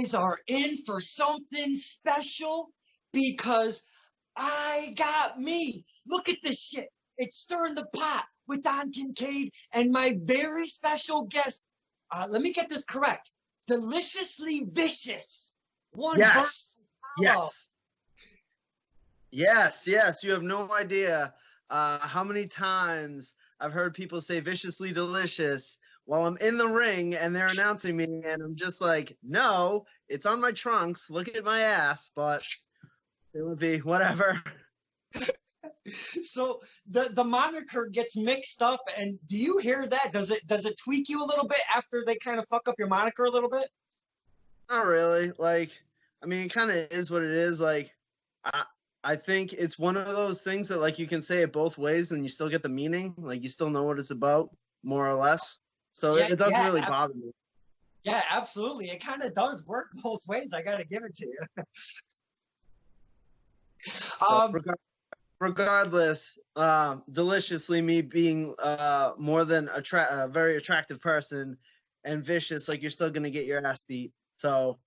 guys are in for something special because I got me. Look at this shit. It's Stirring the Pot with Don Kincaid and my very special guest. Let me get this correct. Deliciously Vicious. Yes. Yes. You have no idea how many times I've heard people say viciously delicious while I'm in the ring and they're announcing me, and I'm just like, no, it's on my trunks. Look at my ass, but it would be whatever. So the moniker gets mixed up, and do you hear that? Does it tweak you a little bit after they kind of fuck up your moniker a little bit? Not really. Like, I mean, it kind of is what it is. Like, I think it's one of those things that, like, you can say it both ways and you still get the meaning. Like, you still know what it's about, more or less. So it doesn't really bother me. Yeah, absolutely. It kind of does work both ways. I got to give it to you. Regardless, deliciously, me being more than a very attractive person and vicious, like, you're still going to get your ass beat. So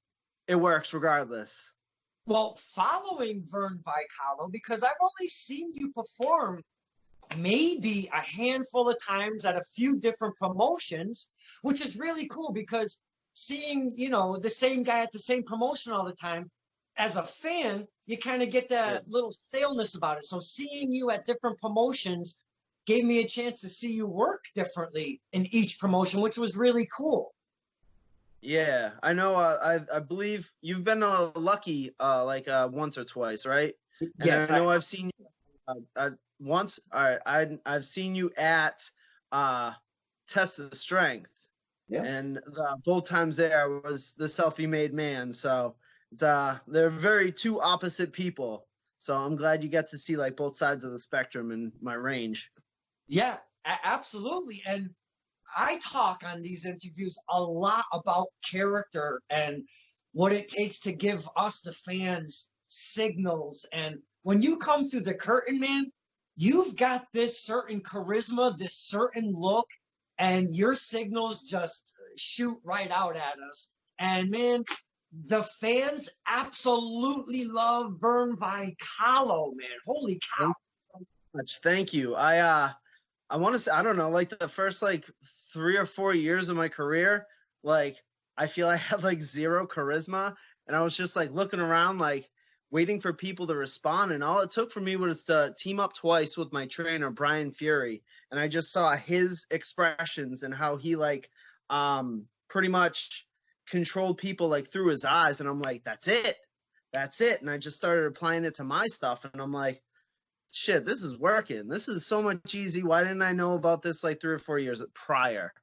it works regardless. Well, following Vern Vicallo, because I've only seen you perform maybe a handful of times at a few different promotions, which is really cool because seeing, the same guy at the same promotion all the time, as a fan, you kind of get that little staleness about it. So seeing you at different promotions gave me a chance to see you work differently in each promotion, which was really cool. Yeah, I know. I believe you've been lucky once or twice, right? And yes, I know I've seen you once. All right, I've seen you at Test of Strength, and both times there was the selfie-made man. So they're very two opposite people. So I'm glad you get to see like both sides of the spectrum in my range. Yeah, absolutely. And I talk on these interviews a lot about character and what it takes to give us, the fans, signals. And when you come through the curtain, man, you've got this certain charisma, this certain look, and your signals just shoot right out at us. And man, the fans absolutely love Vern Vicallo, man. Holy cow. Thank you. I want to say, I don't know, like the first like 3 or 4 years of my career, like I feel I had like zero charisma, and I was just like looking around, like waiting for people to respond. And all it took for me was to team up twice with my trainer, Brian Fury. And I just saw his expressions and how he like pretty much controlled people like through his eyes. And I'm like, that's it. And I just started applying it to my stuff. And I'm like, shit, this is working. This is so much easy. Why didn't I know about this like 3 or 4 years prior?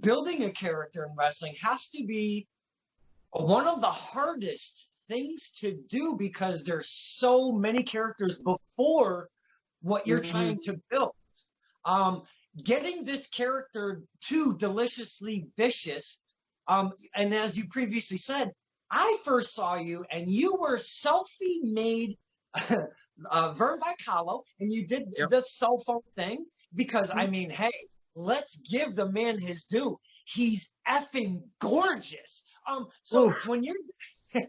Building a character in wrestling has to be one of the hardest things to do because there's so many characters before what you're trying to build. Getting this character to Deliciously Vicious, and as you previously said, I first saw you and you were selfie-made Vern Vicallo, and you did the cell phone thing because, I mean, hey, let's give the man his due. He's effing gorgeous. So when you're for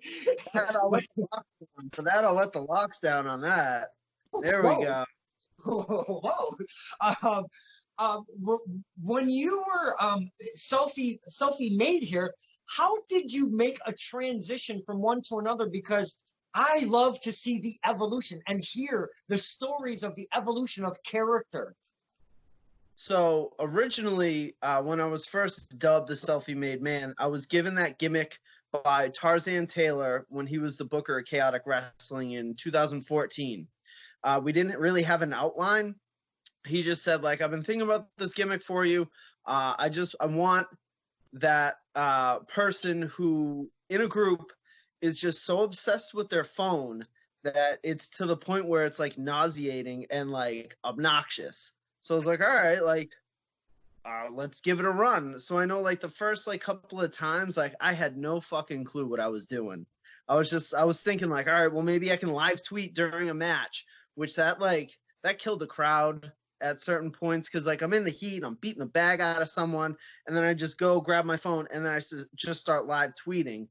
that, I'll let the locks down on that. There we go. Whoa. When you were selfie made here, how did you make a transition from one to another? Because I love to see the evolution and hear the stories of the evolution of character. So originally, when I was first dubbed the selfie-made man, I was given that gimmick by Tarzan Taylor when he was the booker of Chaotic Wrestling in 2014. We didn't really have an outline. He just said, like, I've been thinking about this gimmick for you. I want that person who in a group is just so obsessed with their phone that it's to the point where it's like nauseating and like obnoxious. So I was like, all right, like, let's give it a run. So I know like the first like couple of times, like I had no fucking clue what I was doing. I was thinking like, all right, well maybe I can live tweet during a match, which that killed the crowd. at certain points because like I'm in the heat, I'm beating the bag out of someone, and then I just go grab my phone and then I just start live tweeting.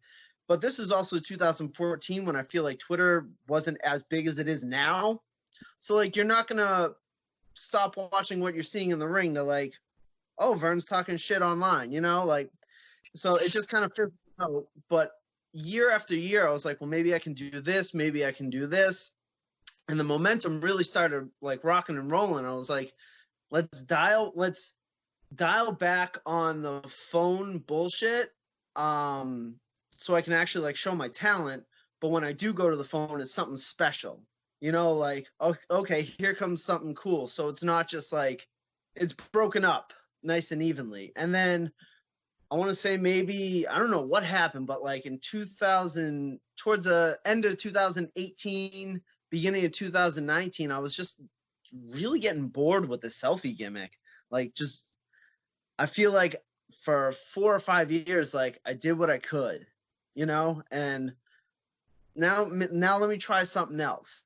But this is also 2014 when I feel like Twitter wasn't as big as it is now. So like you're not gonna stop watching what you're seeing in the ring to like, oh, Vern's talking shit online, you know, like so it just kind of fizzled out. But year after year, I was like, well, maybe I can do this, maybe I can do this. And the momentum really started like rocking and rolling. I was like, let's dial back on the phone bullshit. So I can actually like show my talent. But when I do go to the phone, it's something special. You know, like, okay, here comes something cool. So it's not just like it's broken up nice and evenly. And then I want to say maybe, I don't know what happened, but like in 2000, towards the end of 2018, beginning of 2019, I was just really getting bored with the selfie gimmick. Like just, I feel like for 4 or 5 years, like I did what I could, you know, and now let me try something else.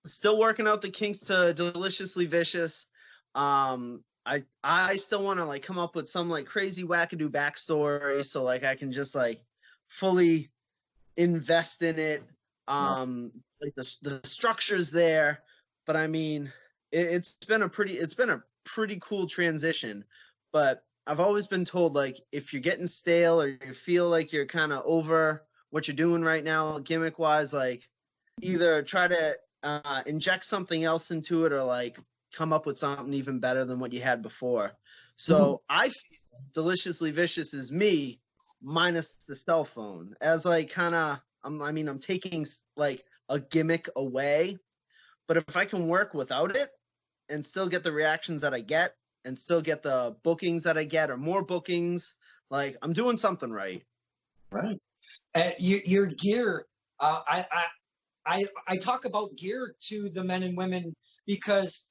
Still working out the kinks to Deliciously Vicious. I still want to like come up with some like crazy wackadoo backstory so like I can just like fully invest in it. Like the structure's there, but I mean it's been a pretty cool transition. But I've always been told like if you're getting stale or you feel like you're kind of over what you're doing right now gimmick wise, like either try to inject something else into it or like come up with something even better than what you had before. So I feel Deliciously Vicious is me minus the cell phone as like kind of I'm taking like a gimmick away, but if I can work without it and still get the reactions that I get and still get the bookings that I get or more bookings, like I'm doing something right. Right. Your gear, I talk about gear to the men and women because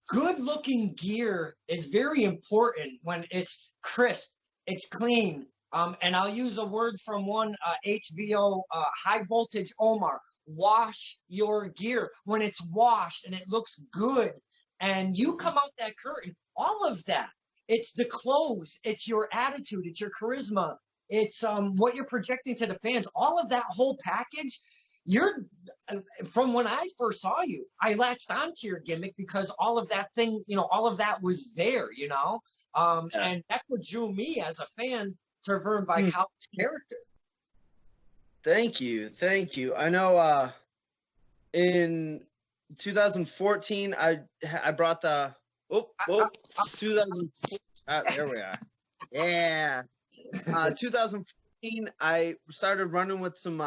good looking gear is very important when it's crisp, it's clean. And I'll use a word from one HBO high voltage Omar. Wash your gear. When it's washed and it looks good and you come out that curtain, all of that. It's the clothes, it's your attitude, it's your charisma, it's what you're projecting to the fans. All of that whole package, you're from when I first saw you, I latched onto your gimmick because all of that thing, all of that was there, and that's what drew me as a fan to Vern Vicallo's character. Thank you. I know in 2014 I brought the 2000 there we are. Yeah. 2014 I started running with some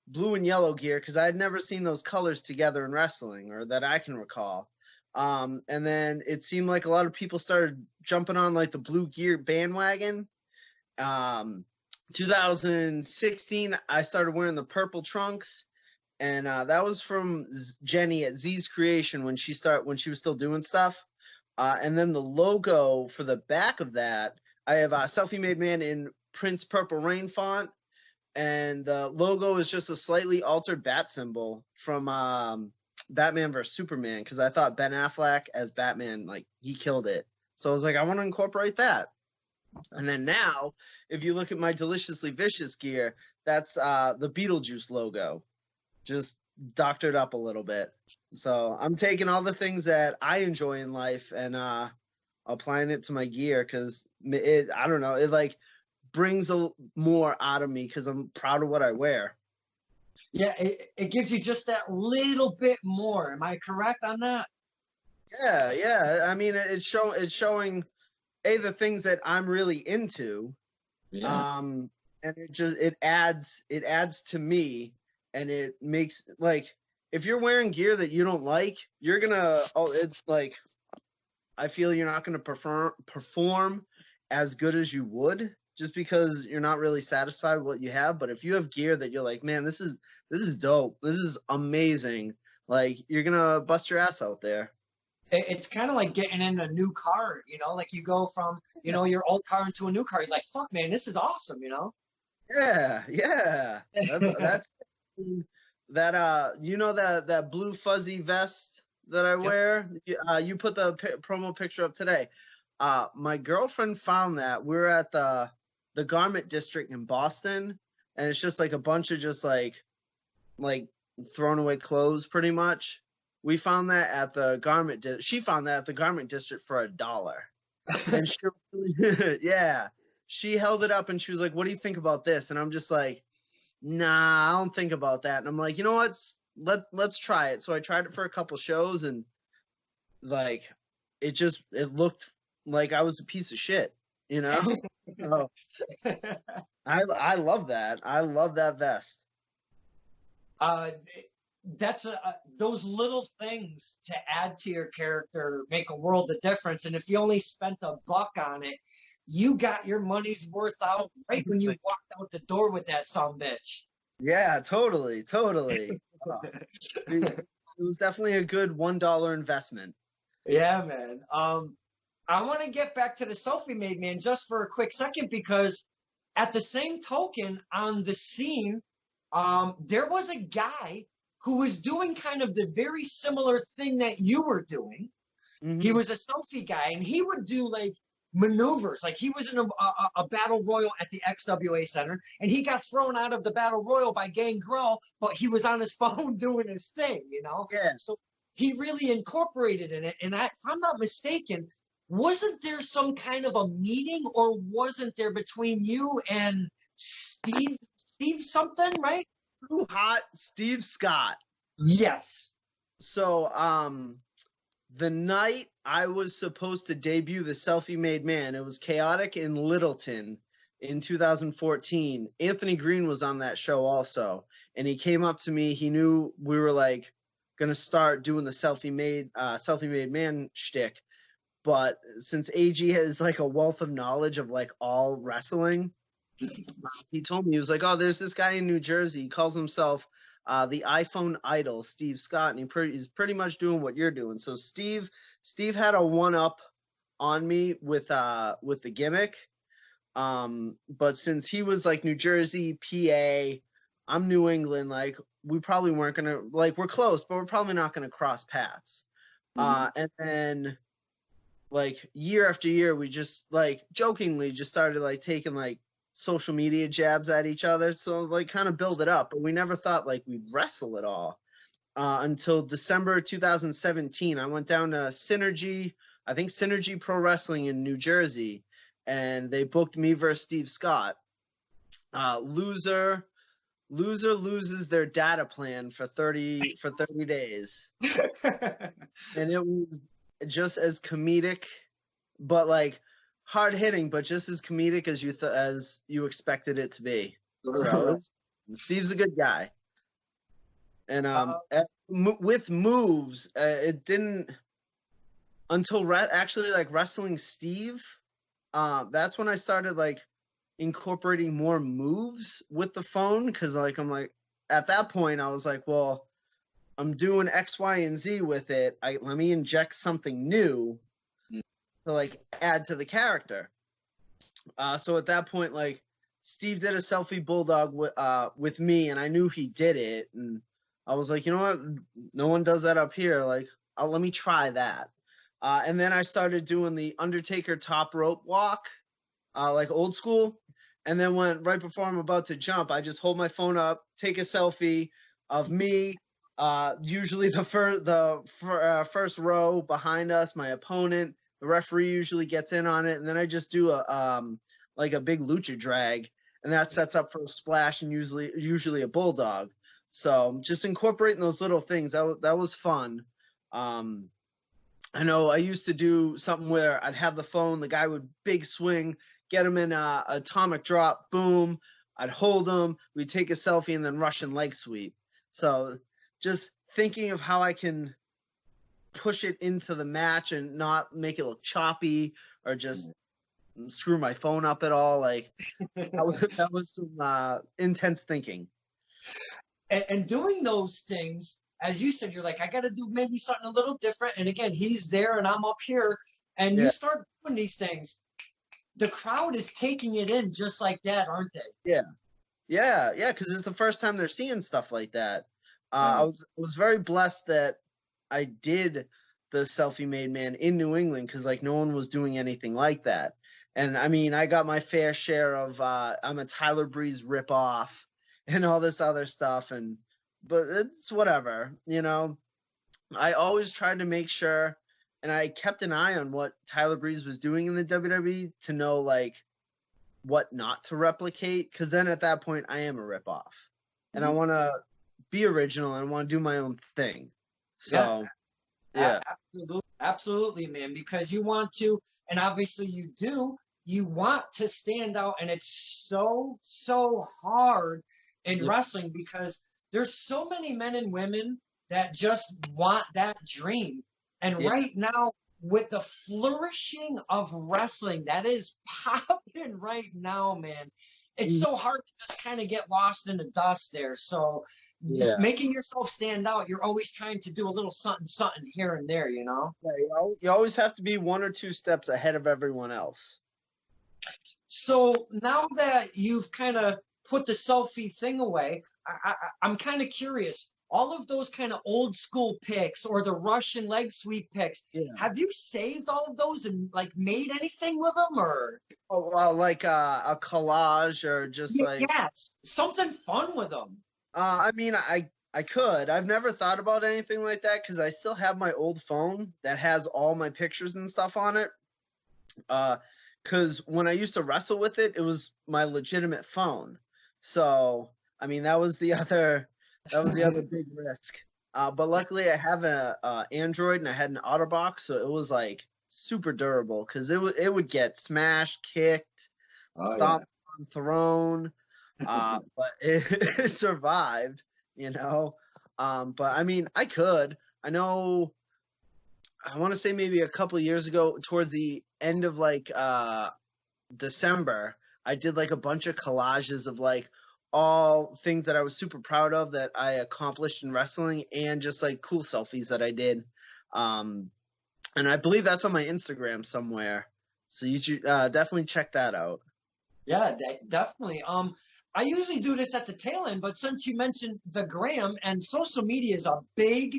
blue and yellow gear because I had never seen those colors together in wrestling or that I can recall. And then it seemed like a lot of people started jumping on like the blue gear bandwagon. 2016 I started wearing the purple trunks, and that was from Jenny at Z's Creation when she was still doing stuff. And then the logo for the back of that, I have a Selfie Made Man in Prince Purple Rain font, and the logo is just a slightly altered bat symbol from Batman vs Superman because I thought Ben Affleck as Batman, like he killed it. So I was like, I want to incorporate that. And then now, if you look at my Deliciously Vicious gear, that's the Beetlejuice logo, just doctored up a little bit. So I'm taking all the things that I enjoy in life and applying it to my gear because I don't know, it like brings more out of me because I'm proud of what I wear. Yeah, it gives you just that little bit more. Am I correct on that? Yeah. I mean, it's showing the things that I'm really into. Yeah. And it adds to me, and it makes like if you're wearing gear that you don't like, you're gonna it's like I feel you're not gonna perform as good as you would just because you're not really satisfied with what you have. But if you have gear that you're like, man, this is dope, this is amazing, like you're gonna bust your ass out there. It's kind of like getting in a new car, like you go from, your old car into a new car. He's like, fuck, man, this is awesome, Yeah. That's that that blue fuzzy vest that I wear. You put the promo picture up today. My girlfriend found that. We were at the garment district in Boston, and it's just like a bunch of just like thrown away clothes, pretty much. We found that at the garment. She found that at the garment district for $1, and she, yeah, she held it up and she was like, "What do you think about this?" And I'm just like, "Nah, I don't think about that." And I'm like, "You know what? Let's try it." So I tried it for a couple shows, and like, it looked like I was a piece of shit, you know. So, I love that. I love that vest. That's those little things to add to your character make a world of difference. And if you only spent $1 on it, you got your money's worth out right when you walked out the door with that sumbitch. Yeah, totally. It was definitely a good $1 investment. Yeah, man. I want to get back to the selfie made man just for a quick second, because at the same token on the scene, there was a guy who was doing kind of the very similar thing that you were doing. Mm-hmm. He was a selfie guy, and he would do like maneuvers. Like he was in a battle royal at the XWA Center, and he got thrown out of the battle royal by Gangrel, but he was on his phone doing his thing, you know? Yeah. So he really incorporated in it. And if I'm not mistaken, wasn't there some kind of a meeting, or wasn't there, between you and Steve something, right? Too Hot Steve Scott. Yes. So the night I was supposed to debut the Selfie Made Man, it was Chaotic in Littleton in 2014. Anthony Green was on that show also, and he came up to me. He knew we were like gonna start doing the Selfie Made Man shtick, but since AG has like a wealth of knowledge of like all wrestling, he told me, he was like, "Oh, there's this guy in New Jersey. He calls himself the iPhone Idol, Steve Scott, and he's pretty much doing what you're doing." So Steve had a one-up on me with the gimmick, but since he was like New Jersey, PA, I'm New England. Like we probably weren't gonna, like, we're close, but we're probably not gonna cross paths. Mm-hmm. And then like year after year, we just like jokingly just started like taking like social media jabs at each other, so like kind of build it up, but we never thought like we'd wrestle at all until December 2017. I went down to Synergy Pro Wrestling in New Jersey, and they booked me versus Steve Scott. Loser loses their data plan for 30 days. And it was just as comedic, but like hard hitting, but just as comedic as you expected it to be. So Steve's a good guy, and with moves, it didn't until actually like wrestling Steve. That's when I started like incorporating more moves with the phone, because like I'm like at that point I was like, well, I'm doing X, Y, and Z with it. Let me inject something new to like add to the character. So at that point, like Steve did a selfie bulldog with me, and I knew he did it, and I was like, you know what? No one does that up here. Like, let me try that. And then I started doing the Undertaker top rope walk, like old school. And then right before I'm about to jump, I just hold my phone up, take a selfie of me. Usually the first row behind us, my opponent. The referee usually gets in on it, and then I just do like a big lucha drag, and that sets up for a splash and usually a bulldog. So just incorporating those little things, that was fun. I know I used to do something where I'd have the phone, the guy would big swing, get him in a atomic drop, boom. I'd hold him, we'd take a selfie, and then Russian leg sweep. So just thinking of how I can push it into the match and not make it look choppy or just screw my phone up at all. Like that was some intense thinking. And doing those things, as you said, you're like, I got to do maybe something a little different. And again, he's there and I'm up here, and you start doing these things. The crowd is taking it in just like that, aren't they? Yeah. Because it's the first time they're seeing stuff like that. I was very blessed that I did the selfie made man in New England because like no one was doing anything like that. And I mean, I got my fair share of I'm a Tyler Breeze ripoff and all this other stuff, but it's whatever, you know. I always tried to make sure, and I kept an eye on what Tyler Breeze was doing in the WWE to know like what not to replicate, because then at that point I am a ripoff, and I want to be original and want to do my own thing. So, yeah. Absolutely, man, because you want to, and obviously you do, you want to stand out, and it's so hard in wrestling because there's so many men and women that just want that dream. And right now, with the flourishing of wrestling that is popping right now, man, it's so hard to just kind of get lost in the dust there. So just making yourself stand out, you're always trying to do a little something here and there, you know? Yeah, you always have to be 1 or 2 steps ahead of everyone else. So now that you've kind of put the selfie thing away, I'm kind of curious. All of those kind of old school pics or the Russian leg sweep pics, have you saved all of those and like made anything with them, or? Oh, well, like a collage or just something fun with them. I mean, I could. I've never thought about anything like that because I still have my old phone that has all my pictures and stuff on it. Because when I used to wrestle with it, it was my legitimate phone. So, I mean, that was the other big risk. But luckily, I have a Android and I had an OtterBox, so it was like super durable because it would get smashed, kicked, stomped on, thrown, but it survived, you know. But I mean, I could. I know. I want to say maybe a couple of years ago, towards the end of like December, I did like a bunch of collages of like all things that I was super proud of that I accomplished in wrestling and just like cool selfies that I did. And I believe that's on my Instagram somewhere. So you should definitely check that out. Yeah, definitely. I usually do this at the tail end, but since you mentioned the gram and social media is a big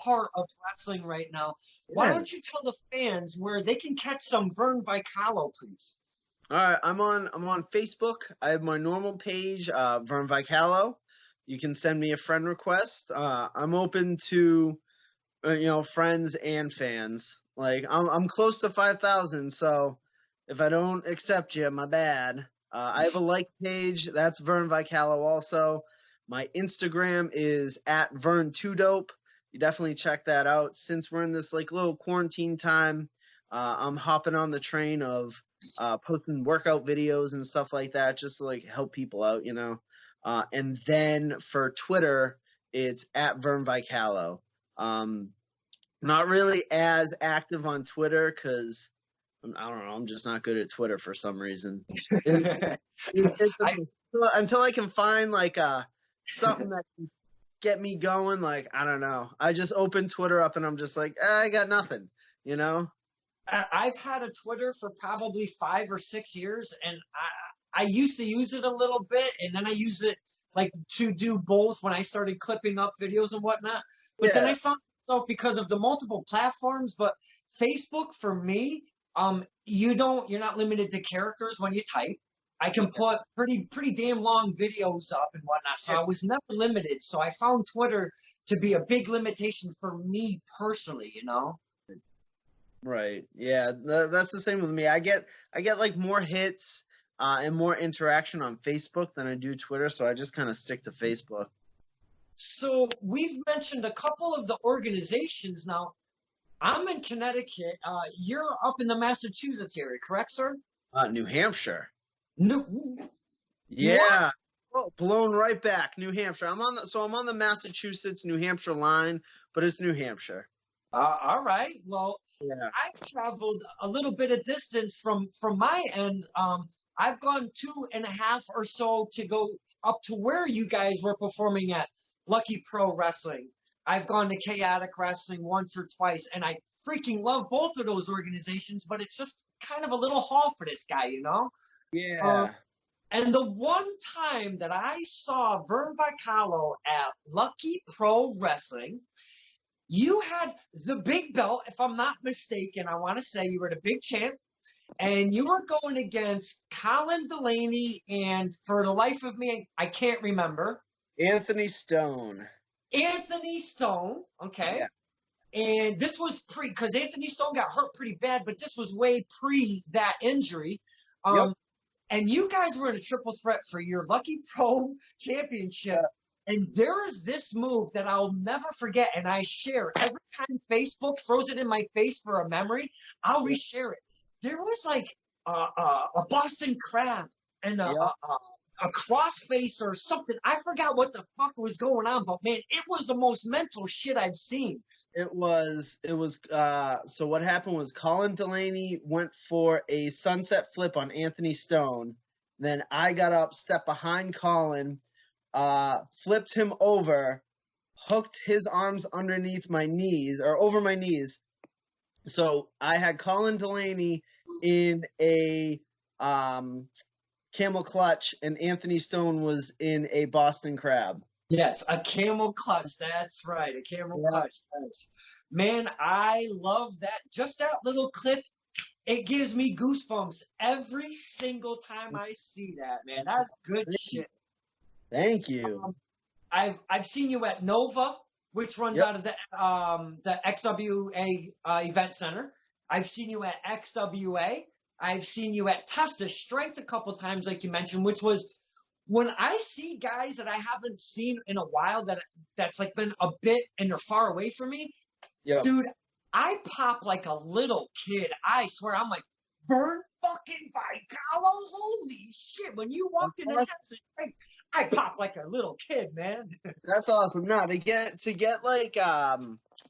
part of wrestling right now, why don't you tell the fans where they can catch some Vern Vicallo, please? All right, I'm on Facebook. I have my normal page, Vern Vicallo. You can send me a friend request. I'm open to, friends and fans. Like I'm close to 5,000, so if I don't accept you, my bad. I have a like page. That's Vern Vicallo also. My Instagram is at Vern2Dope. You definitely check that out. Since we're in this like little quarantine time, I'm hopping on the train of posting workout videos and stuff like that just to like help people out, you know. And then for Twitter, it's at Vern Vicallo. Not really as active on Twitter because I don't know. I'm just not good at Twitter for some reason. Until I can find like something that can get me going, like I don't know. I just open Twitter up and I'm just like, I got nothing, you know. I've had a Twitter for probably 5 or 6 years, and I used to use it a little bit, and then I use it like to do both when I started clipping up videos and whatnot. But then I found myself because of the multiple platforms. But Facebook for me, you're not limited to characters when you type. I can put pretty damn long videos up and whatnot. So I was never limited. So I found Twitter to be a big limitation for me personally, you know. Right. Yeah, that's the same with me. I get like more hits and more interaction on Facebook than I do Twitter, so I just kind of stick to Facebook. So we've mentioned a couple of the organizations now. I'm in Connecticut. You're up in the Massachusetts area, correct, sir? New Hampshire. No. Yeah. Oh, blown right back. New Hampshire. I'm on the Massachusetts New Hampshire line, but it's New Hampshire. All right. Well, I've traveled a little bit of distance from my end. I've gone 2.5 or so to go up to where you guys were performing at Lucky Pro Wrestling. I've gone to Chaotic Wrestling once or twice, and I freaking love both of those organizations, but it's just kind of a little haul for this guy, you know? Yeah. And the one time that I saw Vern Vicallo at Lucky Pro Wrestling, You had the big belt, if I'm not mistaken. I want to say you were the big champ, and you were going against Colin Delaney, and for the life of me, I can't remember. Anthony Stone. Anthony Stone, okay. Yeah. And this was because Anthony Stone got hurt pretty bad, but this was way pre that injury. Yep. And you guys were in a triple threat for your Lucky Pro Championship. And there is this move that I'll never forget, and I share every time Facebook throws it in my face for a memory. I'll reshare it. There was like a Boston Crab and a crossface or something. I forgot what the fuck was going on, but man, it was the most mental shit I've seen. It was so what happened was Colin Delaney went for a sunset flip on Anthony Stone. Then I got up, stepped behind Colin, flipped him over, hooked his arms underneath my knees or over my knees. So I had Colin Delaney in a camel clutch, and Anthony Stone was in a Boston Crab. Yes, a camel clutch. That's right, a camel clutch. Yes. Man, I love that. Just that little clip, it gives me goosebumps every single time I see that, man. That's good shit. Thank you. I've seen you at Nova, which runs out of the XWA event center. I've seen you at XWA. I've seen you at Test of Strength a couple times, like you mentioned, which was when I see guys that I haven't seen in a while that's like been a bit and they're far away from me, dude, I pop like a little kid. I swear, I'm like, Vern fucking Vicallo, holy shit. When you walked in the Test of Strength, I pop like a little kid, man. That's awesome. No, to get like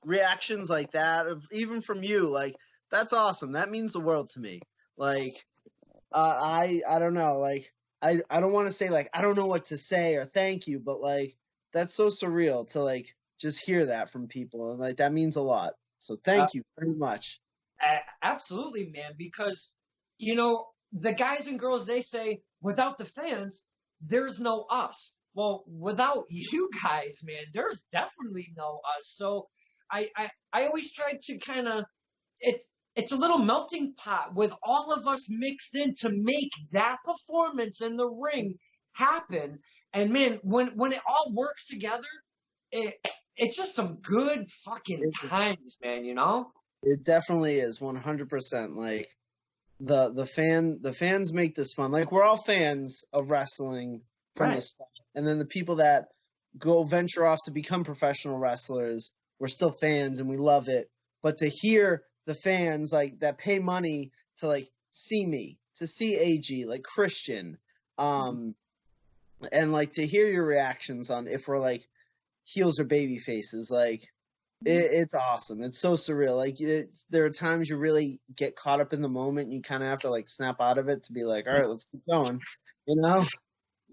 reactions like that, even from you, like that's awesome. That means the world to me. Like, I don't know, like I don't want to say like I don't know what to say or thank you, but like that's so surreal to like just hear that from people, and like that means a lot. So thank you very much. Absolutely, man. Because the guys and girls, they say without the fans, there's no us. Well, without you guys, man, there's definitely no us. So I always try to kind of it's a little melting pot with all of us mixed in to make that performance in the ring happen. And man, when it all works together, it's just some good fucking times, man. It definitely is 100%. Like the fans make this fun. Like we're all fans of wrestling from the start, and then the people that go venture off to become professional wrestlers, we're still fans and we love it. But to hear the fans like that pay money to like see me, to see AG, like Christian, and like to hear your reactions on if we're like heels or baby faces, like it's awesome. It's so surreal. Like there are times you really get caught up in the moment and you kind of have to like snap out of it to be like, all right, let's keep going,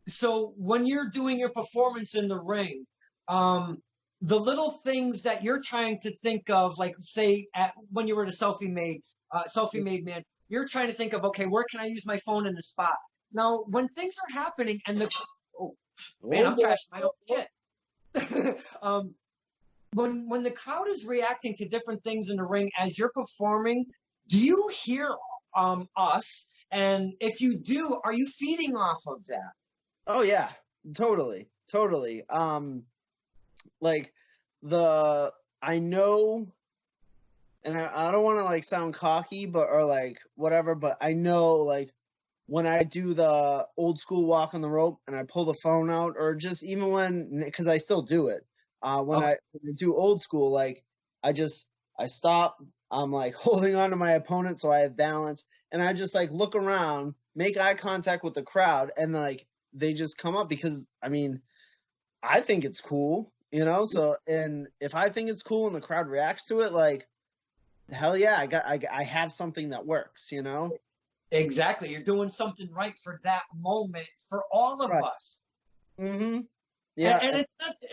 So when you're doing your performance in the ring, the little things that you're trying to think of, like say when you were the selfie made man, you're trying to think of, okay, where can I use my phone in the spot? Now, when things are happening and I'm trashing my own shit. When the crowd is reacting to different things in the ring as you're performing, do you hear us? And if you do, are you feeding off of that? Oh yeah, totally. Like I know, and I don't want to like sound cocky, or like whatever, but I know like when I do the old school walk on the rope and I pull the phone out, or just even because I still do it, when I do old school, like I stop, I'm like holding on to my opponent so I have balance, and I just like look around, make eye contact with the crowd, and like they just come up because I mean I think it's cool. So, and if I think it's cool and the crowd reacts to it, like, hell yeah, I have something that works, Exactly. You're doing something right for that moment for all of us. Mm-hmm. Yeah. And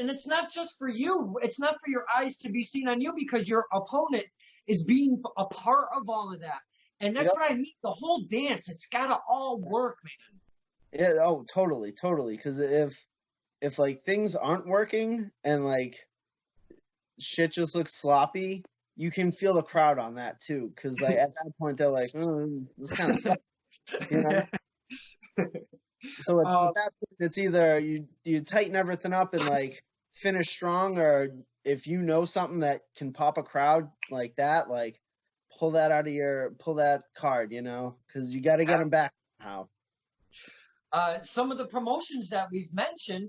it's not just for you. It's not for your eyes to be seen on you because your opponent is being a part of all of that. And that's what I mean. The whole dance, it's got to all work, man. Yeah. Oh, totally. Because if like things aren't working and like shit just looks sloppy, you can feel the crowd on that too. Because like at that point, they're like, this kind of stuff, you know. So at Uh, that point, it's either you tighten everything up and like finish strong, or if you know something that can pop a crowd like that, like pull that card, you know, because you got to get them back somehow. some of the promotions that we've mentioned,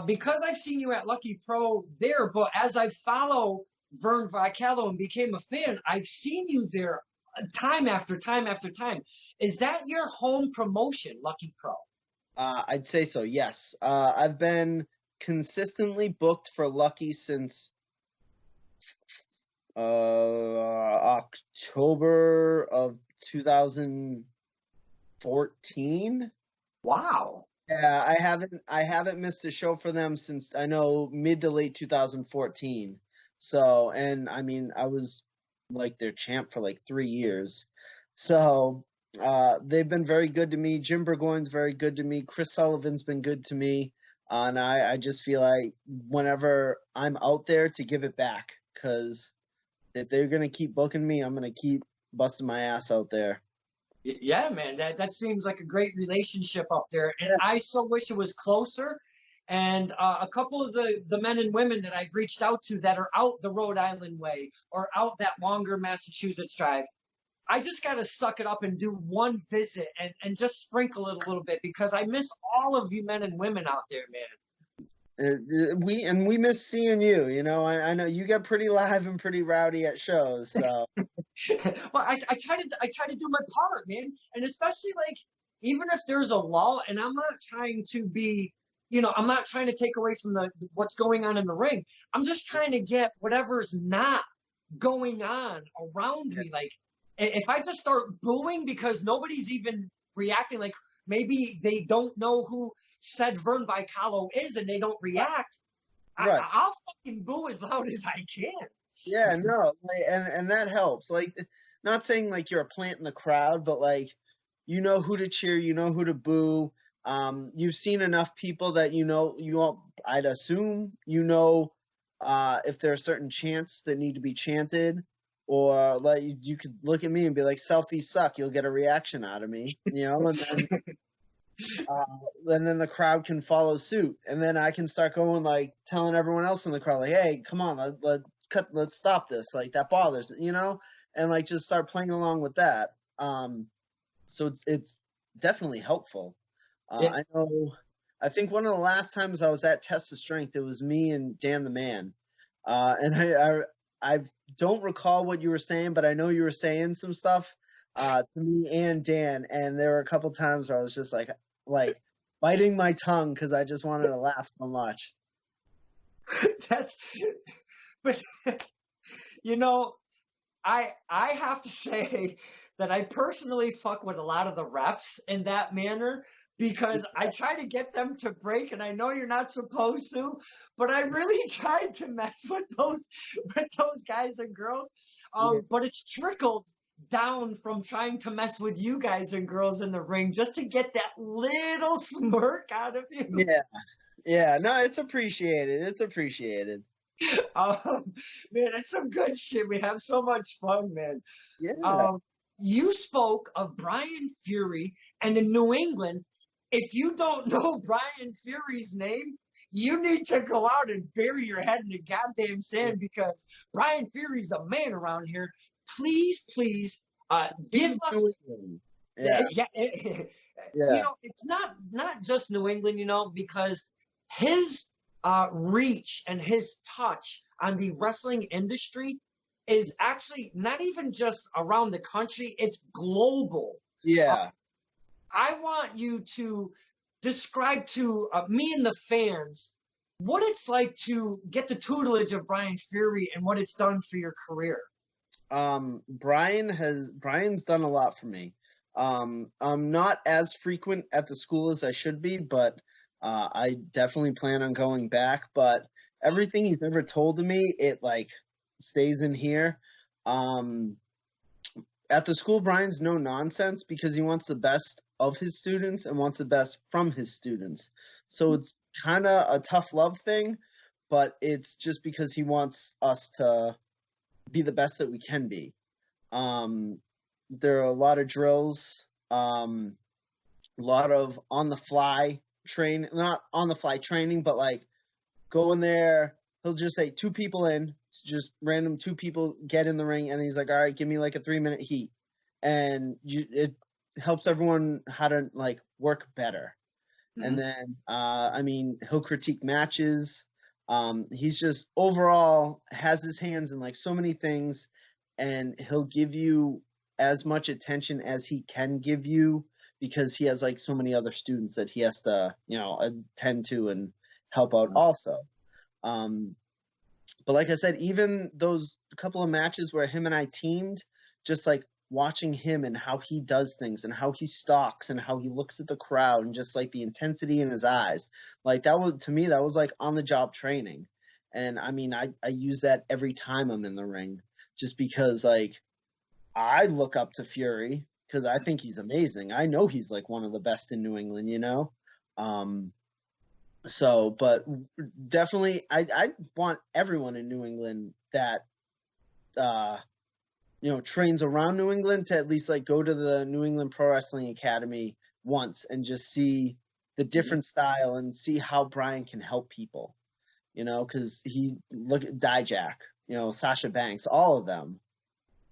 because I've seen you at Lucky Pro there, but as I follow Vern Vicallo and became a fan, I've seen you there time after time after time. Is that your home promotion, Lucky Pro? I'd say so. Yes, I've been consistently booked for Lucky since October of 2014. Wow. Yeah, I haven't missed a show for them since I know mid to late 2014. So, and I mean, I was like their champ for like 3 years. So, they've been very good to me. Jim Burgoyne's very good to me. Chris Sullivan's been good to me. And I just feel like whenever I'm out there to give it back, because if they're gonna keep booking me, I'm gonna keep busting my ass out there. Yeah, man, that seems like a great relationship up there, and I so wish it was closer. And a couple of the men and women that I've reached out to that are out the Rhode Island way or out that longer Massachusetts drive, I just got to suck it up and do one visit and just sprinkle it a little bit because I miss all of you men and women out there, man. We miss seeing you. You know, I know you get pretty live and pretty rowdy at shows. So Well, I try to do my part, man, and especially like even if there's a lull, and I'm not trying to be, I'm not trying to take away from the what's going on in the ring. I'm just trying to get whatever's not going on around me. Like if I just start booing because nobody's even reacting, like maybe they don't know who said Vern Vicallo is and they don't react, right. I'll fucking boo as loud as I can. Yeah, no, like, and that helps. Like, not saying like you're a plant in the crowd, but like you know who to cheer, you know who to boo. You've seen enough people that I'd assume if there are certain chants that need to be chanted, or like you could look at me and be like, "Selfies suck." You'll get a reaction out of me, you know, uh, and then the crowd can follow suit, and then I can start going like telling everyone else in the crowd, like, "Hey, come on, let's stop this. Like that bothers me," you know, and like just start playing along with that. So it's definitely helpful. Yeah. I know. I think one of the last times I was at Test of Strength, it was me and Dan the Man, and I don't recall what you were saying, but I know you were saying some stuff to me and Dan, and there were a couple times where I was just like biting my tongue because I just wanted to laugh so much. That's, but you know, I have to say that I personally fuck with a lot of the refs in that manner because I try to get them to break, and I know you're not supposed to, but I really tried to mess with those guys and girls. But it's trickled down from trying to mess with you guys and girls in the ring just to get that little smirk out of you. Yeah. No, it's appreciated. It's appreciated. Man, it's some good shit. We have so much fun, man. Yeah. You spoke of Brian Fury, and in New England, if you don't know Brian Fury's name, you need to go out and bury your head in the goddamn sand because Brian Fury's the man around here. Please, please, give us. Yeah. It's not just New England, because his reach and his touch on the wrestling industry is actually not even just around the country, it's global. Yeah. I want you to describe to me and the fans what it's like to get the tutelage of Brian Fury and what it's done for your career. Brian's done a lot for me. I'm not as frequent at the school as I should be, but I definitely plan on going back. But everything he's ever told to me, it like stays in here. At the school, Brian's no nonsense because he wants the best of his students and wants the best from his students. So it's kind of a tough love thing, but it's just because he wants us to be the best that we can be. There are a lot of drills, a lot of on the fly train, not on the fly training, but like go in there. He'll just say 2 people in, just random 2 people get in the ring, and he's like, all right, give me like a 3-minute heat, and it helps everyone how to like work better. Mm-hmm. And then, I mean, he'll critique matches. He's just overall has his hands in like so many things, and he'll give you as much attention as he can give you because he has like so many other students that he has to, you know, attend to and help out also. But like I said, even those couple of matches where him and I teamed, just like watching him and how he does things and how he stalks and how he looks at the crowd and just like the intensity in his eyes, like that was, to me, that was like on the job training. And I mean, I use that every time I'm in the ring, just because like I look up to Fury because I think he's amazing. I know he's like one of the best in New England, you know? So, but definitely, I want everyone in New England that, you know, trains around New England to at least like go to the New England Pro Wrestling Academy once and just see the different style and see how Brian can help people, you know, because he look at Dijak, you know, Sasha Banks, all of them.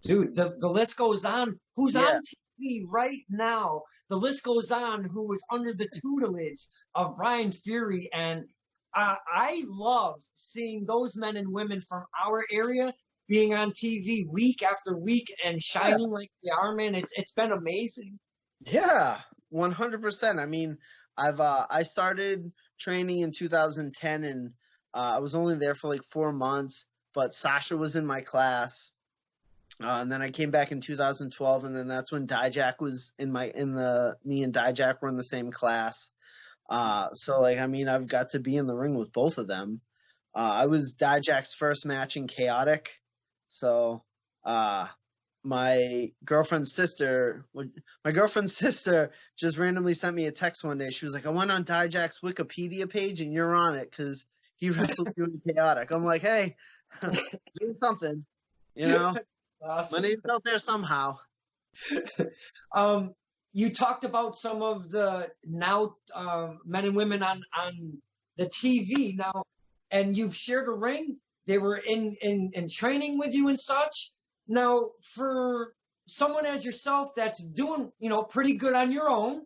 Dude, the list goes on. Who's on TV right now? The list goes on. Who is under the tutelage of Brian Fury, and I love seeing those men and women from our area being on TV week after week and shining like they are, man. It's been amazing. Yeah, 100%. I mean, I started training in 2010, and I was only there for like 4 months. But Sasha was in my class. And then I came back in 2012, and then that's when Dijak was me and Dijak were in the same class. So like, I mean, I've got to be in the ring with both of them. I was Dijak's first match in Chaotic. So, my girlfriend's sister just randomly sent me a text one day. She was like, I went on Dijak's Wikipedia page and you're on it because he wrestled you in Chaotic. I'm like, hey, do something, you know? Awesome. My name's out there somehow. You talked about some of the now men and women on the TV now, and you've shared a ring. They were in training with you and such. Now, for someone as yourself that's doing, you know, pretty good on your own,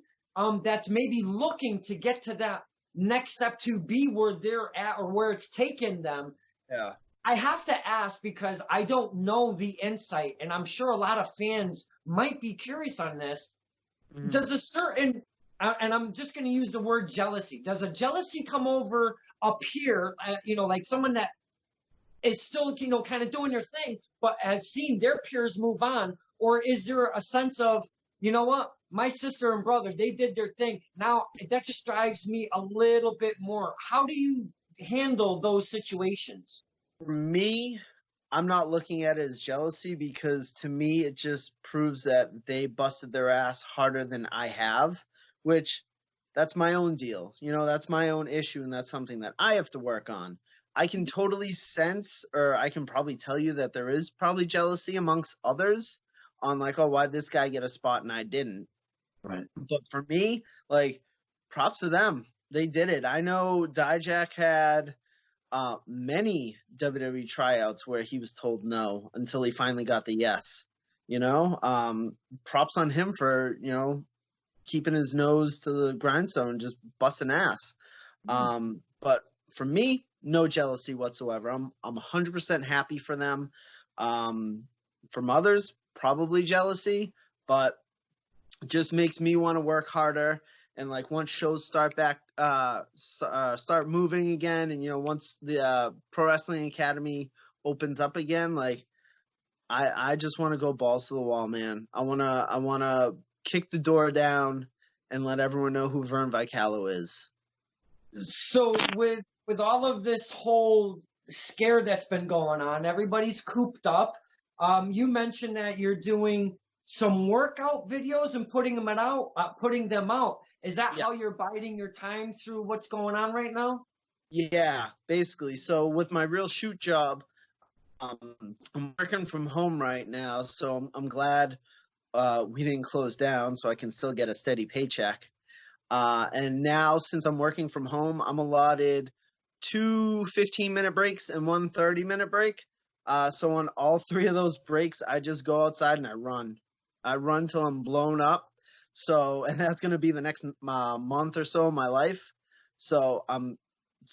that's maybe looking to get to that next step to be where they're at or where it's taken them. Yeah. I have to ask because I don't know the insight, and I'm sure a lot of fans might be curious on this. Mm-hmm. Does a certain, and I'm just going to use the word jealousy, does a jealousy come over up here, you know, like someone that is still, you know, kind of doing their thing, but has seen their peers move on? Or is there a sense of, you know what, my sister and brother, they did their thing. Now, that just drives me a little bit more. How do you handle those situations? For me, I'm not looking at it as jealousy because to me, it just proves that they busted their ass harder than I have, which that's my own deal. You know, that's my own issue, and that's something that I have to work on. I can totally sense, or I can probably tell you that there is probably jealousy amongst others on like, oh, why'd this guy get a spot and I didn't? Right. But for me, like, props to them. They did it. I know Dijak had many WWE tryouts where he was told no until he finally got the yes. You know, props on him for, you know, keeping his nose to the grindstone, just busting ass. But for me, no jealousy whatsoever. I'm 100% happy for them. From others, probably jealousy, but it just makes me want to work harder. And like once shows start moving again, and you know, once the Pro Wrestling Academy opens up again, like I just want to go balls to the wall, man. I wanna kick the door down and let everyone know who Vern Vicallo is. So with all of this whole scare that's been going on, everybody's cooped up. You mentioned that you're doing some workout videos and putting them out. Is that how you're biding your time through what's going on right now? Yeah, basically. So with my real shoot job, I'm working from home right now, so I'm glad we didn't close down, so I can still get a steady paycheck. And now, since I'm working from home, I'm allotted two 15-minute breaks and one 30-minute break. So on all three of those breaks, I just go outside and I run. I run till I'm blown up. So, and that's going to be the next month or so of my life. So,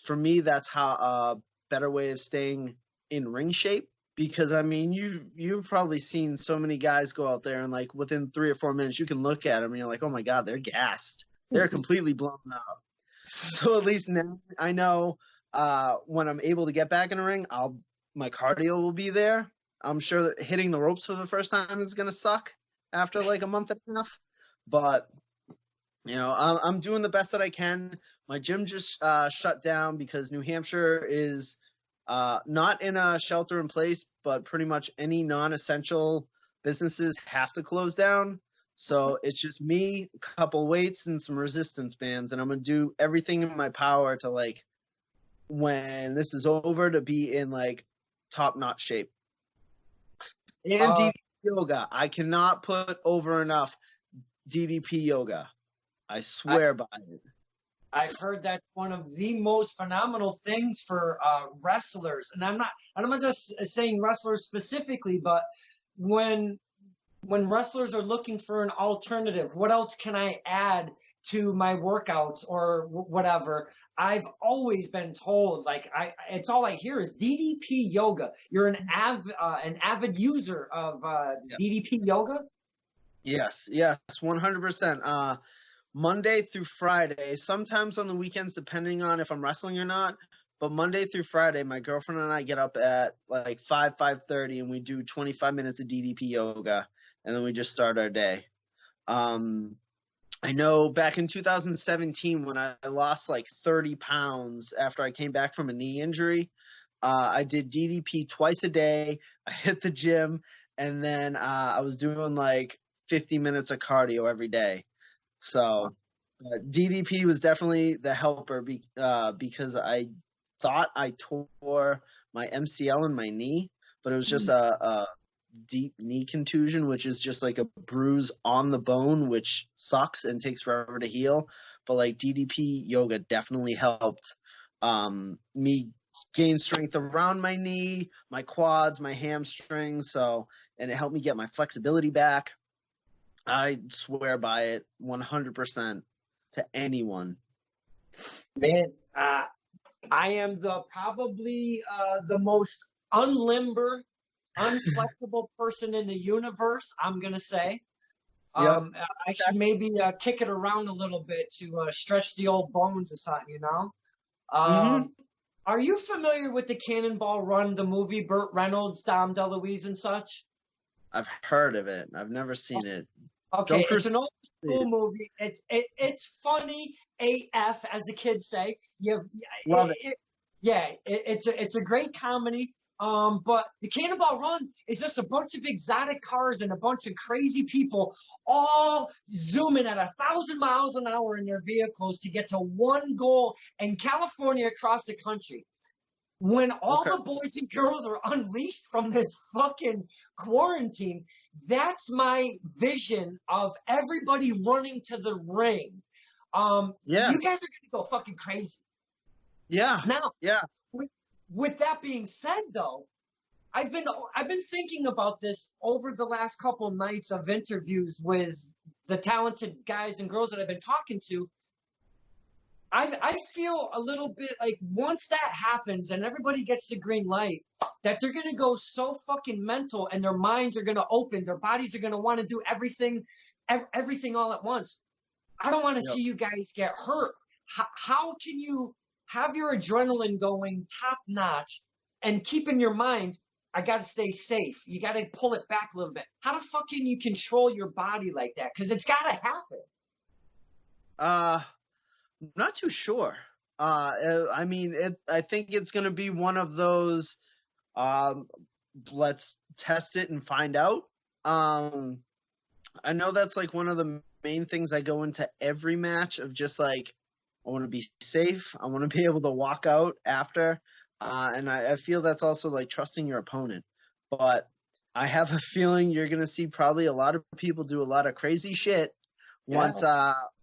for me, that's how a better way of staying in ring shape. Because I mean, you've probably seen so many guys go out there and like within 3 or 4 minutes, you can look at them and you're like, oh my god, they're gassed. They're completely blown up. So at least now I know when I'm able to get back in the ring, my cardio will be there. I'm sure that hitting the ropes for the first time is gonna suck after like a month and a half, but I'm doing the best that I can. My gym just shut down because New Hampshire is not in a shelter in place, but pretty much any non-essential businesses have to close down. So it's just me, a couple weights, and some resistance bands, and I'm gonna do everything in my power to like when this is over to be in like top-notch shape. And DDP yoga, I cannot put over enough DDP yoga. I swear by it. I've heard that's one of the most phenomenal things for wrestlers, and I'm not just saying wrestlers specifically, but when wrestlers are looking for an alternative, what else can I add to my workouts or whatever? I've always been told, like, it's all I hear is DDP yoga. You're an avid user of DDP yoga? Yes, 100%. Monday through Friday, sometimes on the weekends, depending on if I'm wrestling or not. But Monday through Friday, my girlfriend and I get up at like 5:30, and we do 25 minutes of DDP yoga, and then we just start our day. I know back in 2017 when I lost like 30 pounds after I came back from a knee injury, I did DDP twice a day. I hit the gym, and then I was doing like 50 minutes of cardio every day. So DDP was definitely the helper because I thought I tore my MCL in my knee, but it was just a deep knee contusion, which is just like a bruise on the bone, which sucks and takes forever to heal. But like DDP yoga definitely helped me gain strength around my knee, my quads, my hamstrings. And it helped me get my flexibility back. I swear by it 100% to anyone. Man, I am probably the most unlimber, unflexible person in the universe, I'm going to say. Yep. I should maybe kick it around a little bit to stretch the old bones or something, Are you familiar with the Cannonball Run, the movie, Burt Reynolds, Dom DeLuise, and such? I've heard of it. I've never seen it. Okay, it's an old school movie. It's funny AF, as the kids say. Love it. It's a great comedy. But the Cannonball Run is just a bunch of exotic cars and a bunch of crazy people all zooming at 1,000 miles an hour in their vehicles to get to one goal in California across the country. When all the boys and girls are unleashed from this fucking quarantine, that's my vision of everybody running to the ring. You guys are gonna go fucking crazy. Yeah. Now, yeah. With that being said, though, I've been thinking about this over the last couple nights of interviews with the talented guys and girls that I've been talking to. I feel a little bit like once that happens and everybody gets the green light, that they're going to go so fucking mental and their minds are going to open. Their bodies are going to want to do everything all at once. I don't want to see you guys get hurt. How can you have your adrenaline going top notch and keep in your mind, I got to stay safe. You got to pull it back a little bit. How the fuck can you control your body like that? Because it's got to happen. I'm not too sure. I think it's going to be one of those, let's test it and find out. I know that's like one of the main things I go into every match of just like, I want to be safe. I want to be able to walk out after. And I feel that's also like trusting your opponent. But I have a feeling you're going to see probably a lot of people do a lot of crazy shit once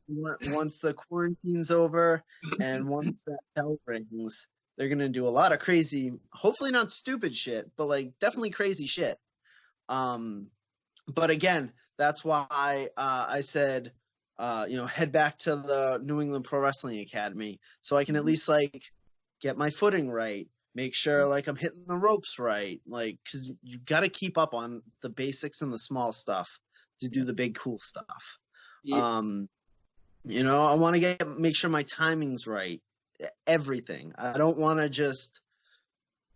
once the quarantine's over and once that bell rings. They're going to do a lot of crazy, hopefully not stupid shit, but like definitely crazy shit. But again, that's why I said, head back to the New England Pro Wrestling Academy so I can at least like get my footing right, make sure like I'm hitting the ropes right, like because you got to keep up on the basics and the small stuff to do the big cool stuff. Yeah. I want to make sure my timing's right, everything. I don't want to just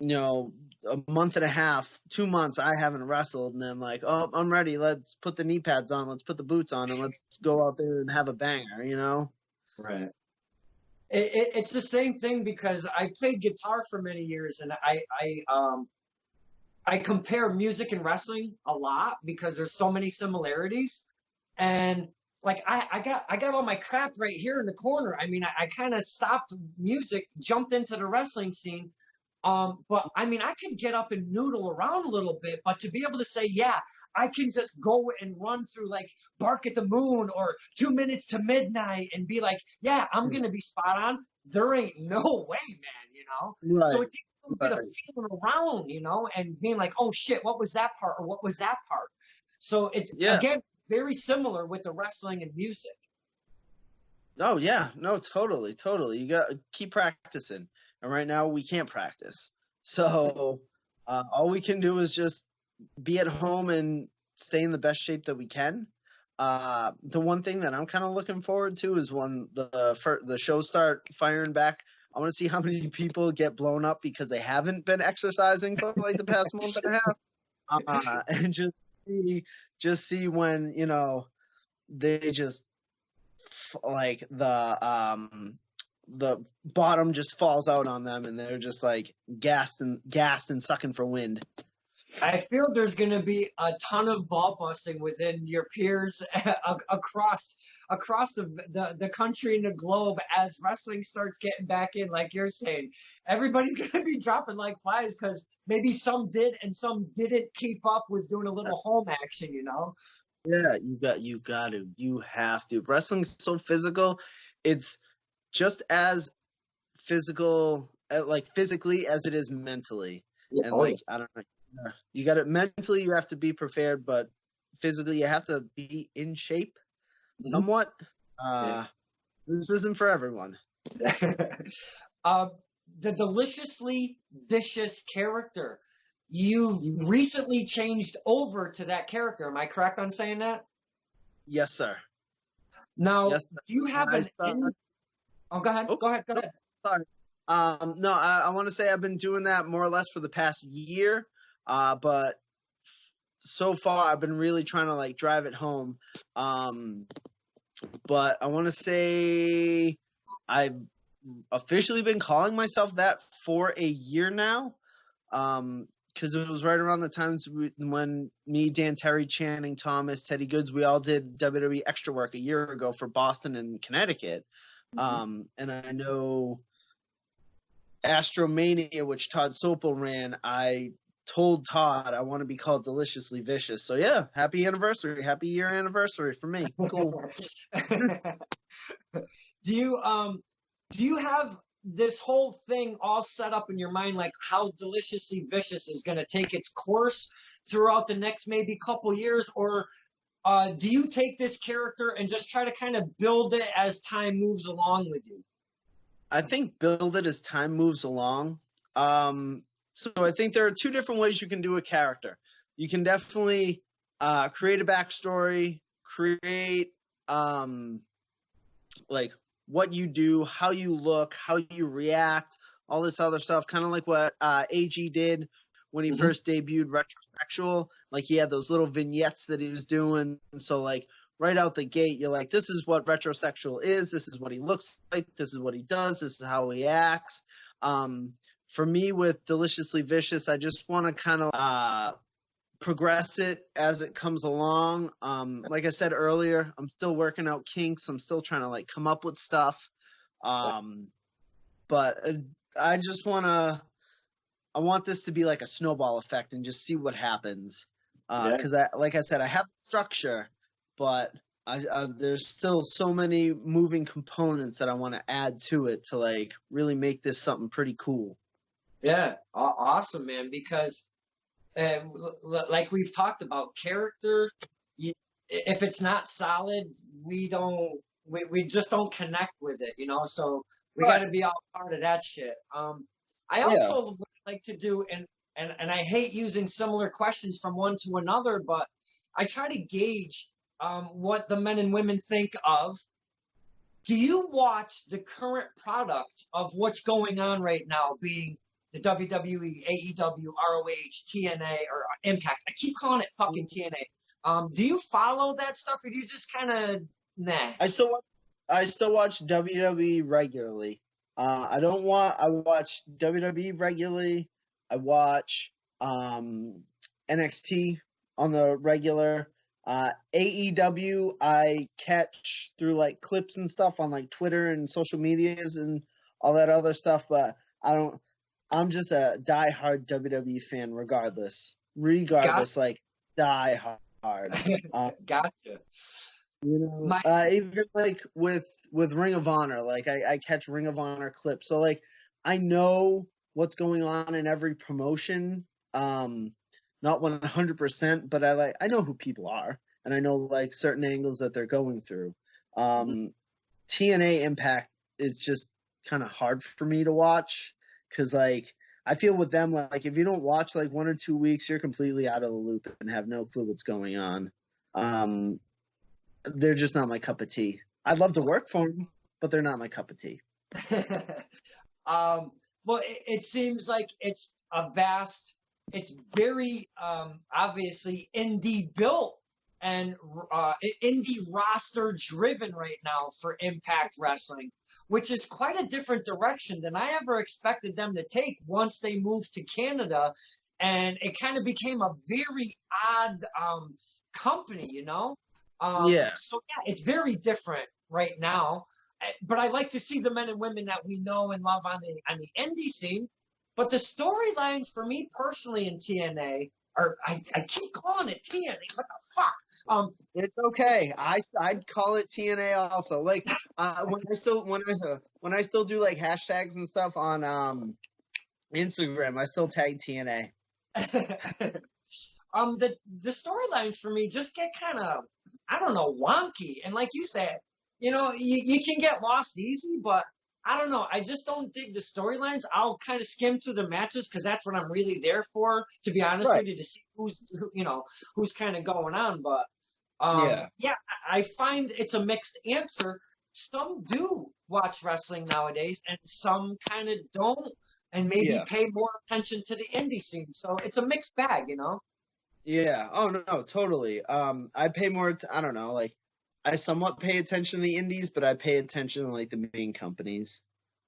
a month and a half, 2 months, I haven't wrestled, and then like, oh, I'm ready. Let's put the knee pads on. Let's put the boots on, and let's go out there and have a banger. Right. It's the same thing because I played guitar for many years, and I compare music and wrestling a lot because there's so many similarities, and like I got all my crap right here in the corner. I mean, I kind of stopped music, jumped into the wrestling scene. But I mean, I can get up and noodle around a little bit, but to be able to say, yeah, I can just go and run through like Bark at the Moon or 2 Minutes to Midnight and be like, yeah, I'm going to be spot on. There ain't no way, man, Right. So it takes a little bit of feeling around, and being like, oh shit, what was that part? Or what was that part? So it's, again, very similar with the wrestling and music. Oh, yeah. No, totally. You got to keep practicing. And right now we can't practice. So all we can do is just be at home and stay in the best shape that we can. The one thing that I'm kind of looking forward to is when the shows start firing back. I want to see how many people get blown up because they haven't been exercising for like the past month and a half. And just see when, they just like the bottom just falls out on them and they're just like gassed and sucking for wind. I feel there's going to be a ton of ball busting within your peers across the country and the globe as wrestling starts getting back in, like you're saying. Everybody's going to be dropping like flies because maybe some did and some didn't keep up with doing a little home action, Yeah, you have to. Wrestling's so physical. It's just as physical, like physically as it is mentally. Yeah, and like, I don't know. You got it mentally, you have to be prepared, but physically you have to be in shape somewhat. This isn't for everyone. The Deliciously Vicious character. You've recently changed over to that character. Am I correct on saying that? Yes, sir. Now, do you have Oh, go ahead. Go ahead. Sorry. No, I want to say I've been doing that more or less for the past year. But so far I've been really trying to like drive it home. But I want to say I've officially been calling myself that for a year now. Because it was right around the times when me, Dan Terry, Channing Thomas, Teddy Goods, we all did WWE Extra Work a year ago for Boston and Connecticut. And I know Astromania, which Todd Sopel ran, I told Todd I want to be called Deliciously Vicious. So yeah, happy anniversary, happy year anniversary for me. Cool. Do you have this whole thing all set up in your mind, like how Deliciously Vicious is going to take its course throughout the next maybe couple years, or do you take this character and just try to kind of build it as time moves along with you? I think build it as time moves along. So I think there are two different ways you can do a character. You can definitely create a backstory, create like what you do, how you look, how you react, all this other stuff, kind of like what AG did when he first debuted Retrosexual. Like he had those little vignettes that he was doing. So like right out the gate, you're like, this is what Retrosexual is. This is what he looks like. This is what he does. This is how he acts. For me with Deliciously Vicious, I just want to kind of progress it as it comes along. Like I said earlier, I'm still working out kinks. I'm still trying to like come up with stuff. But I just I want this to be like a snowball effect and just see what happens. Because like I said, I have structure, but there's still so many moving components that I want to add to it to like really make this something pretty cool. Yeah, awesome, man. Because like we've talked about, character, if it's not solid, we just don't connect with it, you know. So we got to be all part of that shit. I also would like to do, and I hate using similar questions from one to another, but I try to gauge what the men and women think of. Do you watch the current product of what's going on right now, being the WWE, AEW, ROH, TNA, or Impact? I keep calling it fucking TNA. Do you follow that stuff, or do you just kind of nah? I still watch WWE regularly. I watch WWE regularly. I watch NXT on the regular. AEW I catch through like clips and stuff on like Twitter and social medias and all that other stuff, but I'm just a diehard WWE fan regardless. Like die hard. Gotcha. You know, even like with Ring of Honor, like I catch Ring of Honor clips, so like I know what's going on in every promotion. Not 100%, but I know who people are, and I know like certain angles that they're going through. TNA Impact is just kind of hard for me to watch because like I feel with them like if you don't watch like 1 or 2 weeks, you're completely out of the loop and have no clue what's going on. They're just not my cup of tea. I'd love to work for them, but they're not my cup of tea. Well, it seems like it's it's very obviously indie built and indie roster driven right now for Impact Wrestling, which is quite a different direction than I ever expected them to take once they moved to Canada. And it kind of became a very odd company, you know? So yeah, it's very different right now. But I like to see the men and women that we know and love on the indie scene. But the storylines for me personally in TNA are I keep calling it TNA. What the fuck? It's okay. I'd call it TNA also. Like when I still do like hashtags and stuff on Instagram, I still tag TNA. The storylines for me just get kind of, I don't know, wonky. And like you said, you know, you can get lost easy, but I don't know. I just don't dig the storylines. I'll kind of skim through the matches because that's what I'm really there for, to be honest with you, to see who's kind of going on. But yeah, I find it's a mixed answer. Some do watch wrestling nowadays, and some kind of don't, and maybe pay more attention to the indie scene. So it's a mixed bag, you know? Yeah. Oh no, totally. I pay more. I don't know, like. I somewhat pay attention to the indies, but I pay attention to like the main companies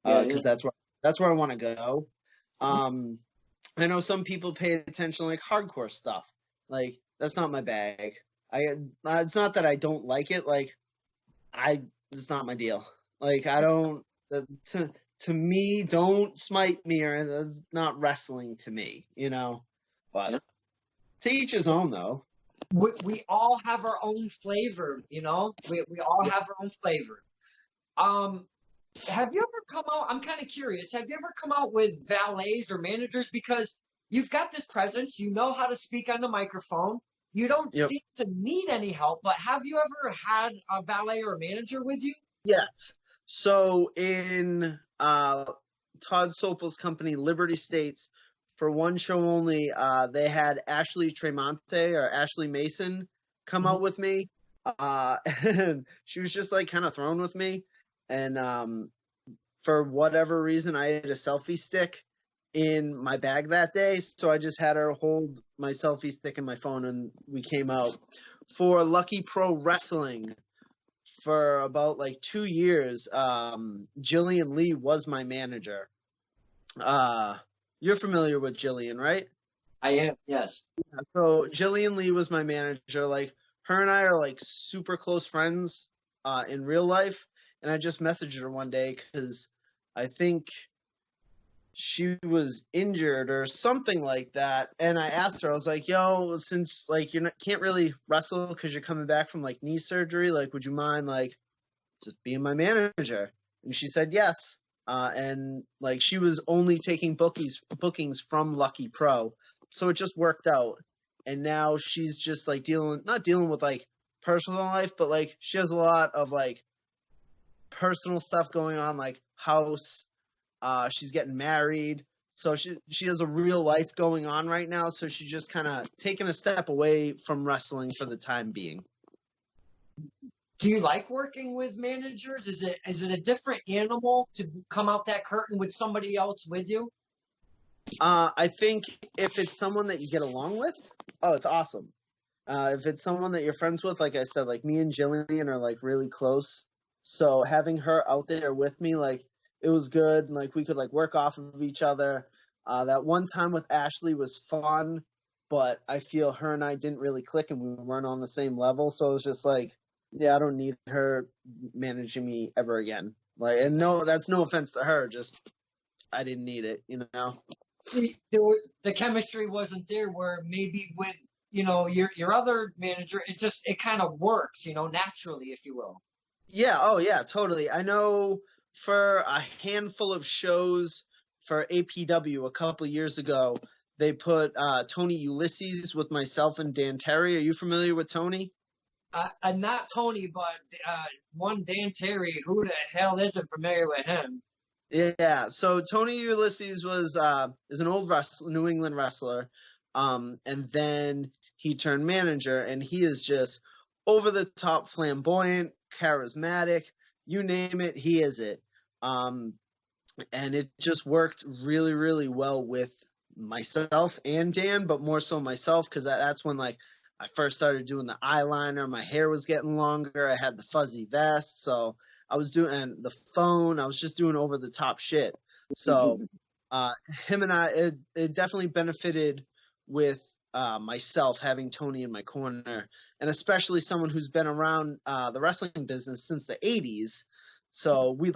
because that's where I want to go. I know some people pay attention to like hardcore stuff. Like that's not my bag. It's not that I don't like it. Like it's not my deal. Like I don't. To me, don't smite me, or that's not wrestling to me. You know, but to each his own, though. We all have our own flavor, you know? We all have our own flavor. Have you ever come out, I'm kind of curious, have you ever come out with valets or managers? Because you've got this presence, you know how to speak on the microphone, you don't seem to need any help, but have you ever had a valet or a manager with you? Yes. So in Todd Sopel's company, Liberty States, for one show only, they had Ashley Tremonte or Ashley Mason come out with me. And she was just like kind of thrown with me. And for whatever reason, I had a selfie stick in my bag that day. So I just had her hold my selfie stick in my phone and we came out. For Lucky Pro Wrestling, for about like 2 years, Jillian Lee was my manager. You're familiar with Jillian, right? I am, yes. So Jillian Lee was my manager. Like her and I are like super close friends in real life, and I just messaged her one day because I think she was injured or something like that. And I asked her, I was like, yo, since like can't really wrestle because you're coming back from like knee surgery, like, would you mind like just being my manager? And she said yes. And like she was only taking bookings from Lucky Pro. So it just worked out. And now she's just like not dealing with like personal life, but like she has a lot of like personal stuff going on, like house. She's getting married. So she has a real life going on right now. So she's just kind of taking a step away from wrestling for the time being. Do you like working with managers? Is it a different animal to come out that curtain with somebody else with you? I think if it's someone that you get along with, oh, it's awesome. If it's someone that you're friends with, like I said, like me and Jillian are like really close. So having her out there with me, like it was good. And, like we could like work off of each other. That one time with Ashley was fun, but I feel her and I didn't really click and we weren't on the same level. So it was just like, yeah, I don't need her managing me ever again. Like, and no, that's no offense to her. Just I didn't need it, you know. The chemistry wasn't there where maybe with your other manager it kind of works naturally, if you will. Yeah, oh yeah, totally. I know for a handful of shows for APW a couple years ago, they put Tony Ulysses with myself and Dan Terry. Are you familiar with Tony? Not Tony, but one Dan Terry. Who the hell isn't familiar with him? Yeah, so Tony Ulysses is an old New England wrestler, and then he turned manager, and he is just over the top, flamboyant, charismatic, you name it, he is it. And it just worked really, really well with myself and Dan, but more so myself because that's when like I first started doing the eyeliner. My hair was getting longer. I had the fuzzy vest, so I was doing the phone. I was just doing over the top shit. So him and I, it definitely benefited with myself having Tony in my corner, and especially someone who's been around the wrestling business since the 80s. So we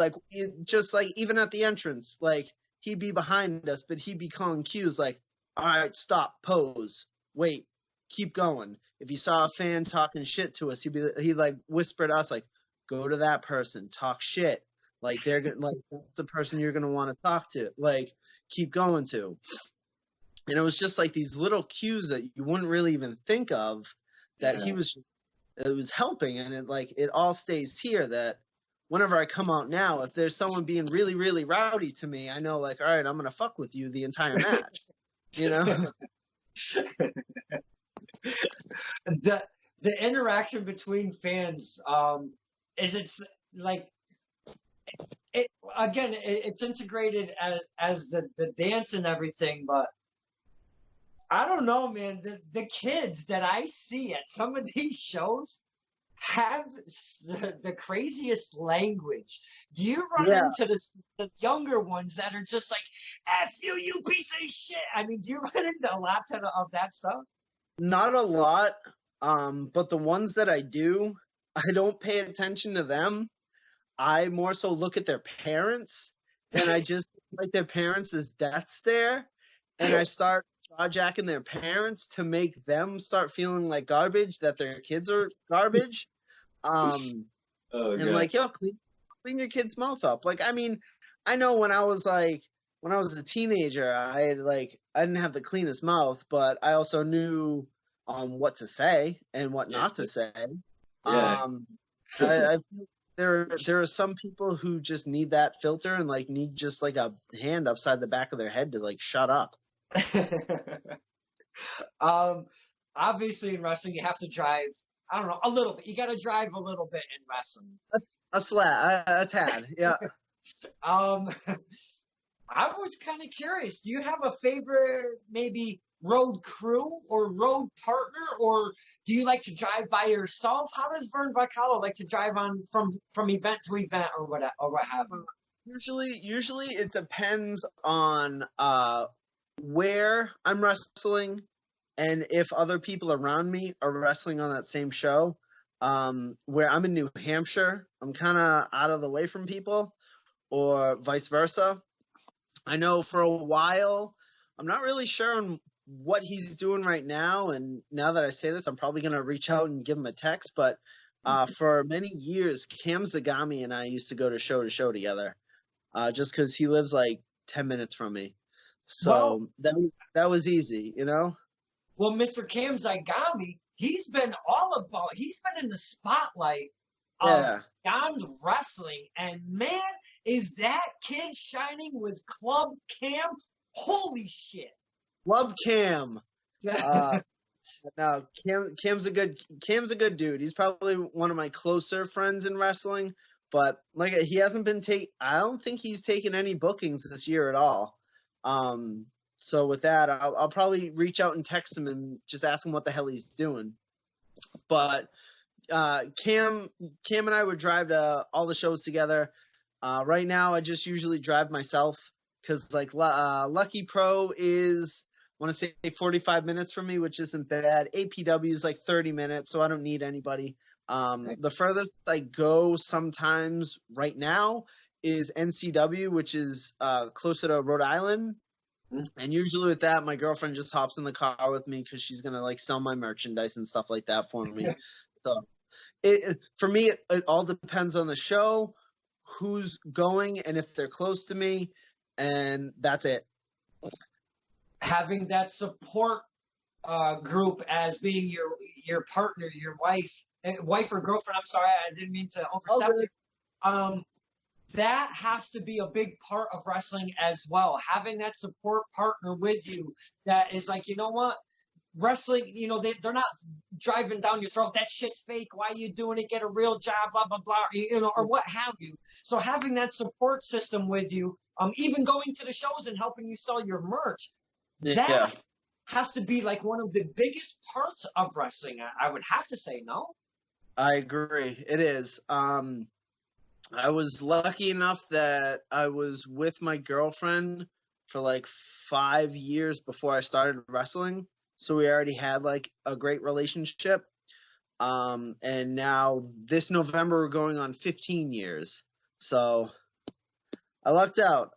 just like even at the entrance, like he'd be behind us, but he'd be calling cues like, all right, stop, pose, wait, keep going. If you saw a fan talking shit to us, he'd like whisper to us like, go to that person, talk shit. Like they're gonna like that's the person you're gonna want to talk to. Like keep going to. And it was just like these little cues that you wouldn't really even think of that it was helping, and it all stays here that whenever I come out now, if there's someone being really, really rowdy to me, I know all right, I'm gonna fuck with you the entire match. You know? The interaction between fans, is it's like it's integrated as the dance and everything, but I don't know, man. The kids that I see at some of these shows have the craziest language. Do you run into the younger ones that are just like, F you, you piece of shit? I mean, do you run into a lot of that stuff? Not a lot, but the ones that I do, I don't pay attention to them. I more so look at their parents, and I just like their parents as death stare, and I start jacking their parents to make them start feeling like garbage, that their kids are garbage. And like, yo, clean your kid's mouth up. Like, I mean, I know when I was a teenager, I didn't have the cleanest mouth, but I also knew what to say and what not to say. Yeah. I there are some people who just need that filter and like need just like a hand upside the back of their head to like shut up. Obviously in wrestling you have to drive, I don't know, a little bit. You got to drive a little bit in wrestling. A tad, yeah. I was kind of curious. Do you have a favorite, maybe road crew or road partner, or do you like to drive by yourself? How does Vern Vicallo like to drive on from event to event, or what have you? Usually it depends on where I'm wrestling and if other people around me are wrestling on that same show. where I'm in New Hampshire. I'm kind of out of the way from people, or vice versa. I know for a while, I'm not really sure on what he's doing right now. And now that I say this, I'm probably going to reach out and give him a text. But for many years, Cam Zagami and I used to go to show together, just because he lives like 10 minutes from me. So that was easy, you know? Well, Mr. Cam Zygami, he's been in the spotlight of beyond wrestling. And man, is that kid shining with Club Cam? Holy shit. Club Cam. No, Cam's a good dude. He's probably one of my closer friends in wrestling, but like he hasn't been I don't think he's taken any bookings this year at all. So with that, I'll probably reach out and text him and just ask him what the hell he's doing. But Cam and I would drive to all the shows together. Right now, I just usually drive myself because like Lucky Pro is, I want to say 45 minutes from me, which isn't bad. APW is like 30 minutes, so I don't need anybody. The furthest I go sometimes right now is NCW, which is closer to Rhode Island. And usually with that, my girlfriend just hops in the car with me because she's gonna like sell my merchandise and stuff like that for me. So for me, it all depends on the show, who's going, and if they're close to me, and that's it. Having that support group as being your partner, your wife or girlfriend. I'm sorry, I didn't mean to overstep you. That has to be a big part of wrestling as well. Having that support partner with you that is like, you know what? Wrestling, you know, they're not driving down your throat. That shit's fake. Why are you doing it? Get a real job, blah, blah, blah, you know, or what have you. So having that support system with you, even going to the shows and helping you sell your merch, that has to be like one of the biggest parts of wrestling. I would have to say, no? I agree. It is. I was lucky enough that I was with my girlfriend for like 5 years before I started wrestling. So we already had like a great relationship. And now this November we're going on 15 years. So I lucked out.